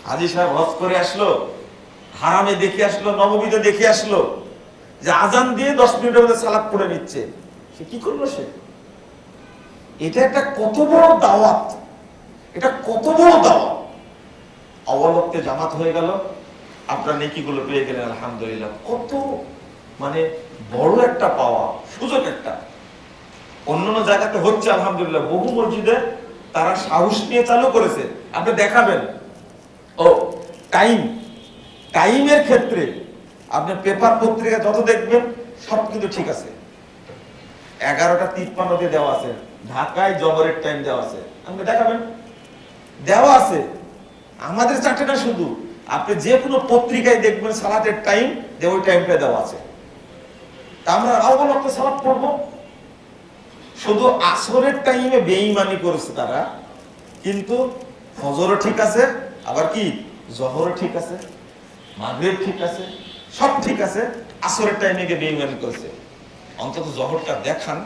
হাজী সাহেব হজ করে আসলো, হারামে দেখে আসলো, নববীতে দেখে আসলো যে আজান দিয়ে 10 মিনিটের মধ্যে সালাত পড়ে নিচ্ছে। সে কি করলো? সে এটা একটা কত বড় দাওয়াত, এটা কত বড় দাওয়াত। অবলক্তে জামাত হয়ে গেল, আপনার নেকিগুলো পেয়ে গেলেন, আলহামদুলিল্লাহ। কত মানে বড় একটা পাওয়া, সুযোগ একটা। অন্যান্য জায়গাতে হচ্ছে আলহামদুলিল্লাহ, বহু মসজিদে তারা সাহস নিয়ে চালু করেছে। আপনি দেখাবেন ও টাইমের ক্ষেত্রে আপনি পেপার পত্রিকা যত দেখবেন সব কিন্তু ঠিক আছে। 11:53 দিয়ে দেওয়া আছে, ঢাকায় জবরের টাইম দেওয়া আছে, আপনি দেখাবেন দেওয়া আছে। আমাদের চারটেটা শুধু আপনি যে কোনো পত্রিকায় দেখবেন সালাতের টাইম, ওই টাইমটা দেওয়া আছে। তা আমরা অবলক্ত সালাত পড়বো। শুধু আসরের টাইমে বেঈমানি করেছে তারা, কিন্তু ফজরও ঠিক আছে, আবার কি জোহরও ঠিক আছে, মাগরিব ঠিক আছে, সব ঠিক আছে, আসরের টাইমে গিয়ে বেঈমানি করেছে। অন্তত জোহরটা দেখান।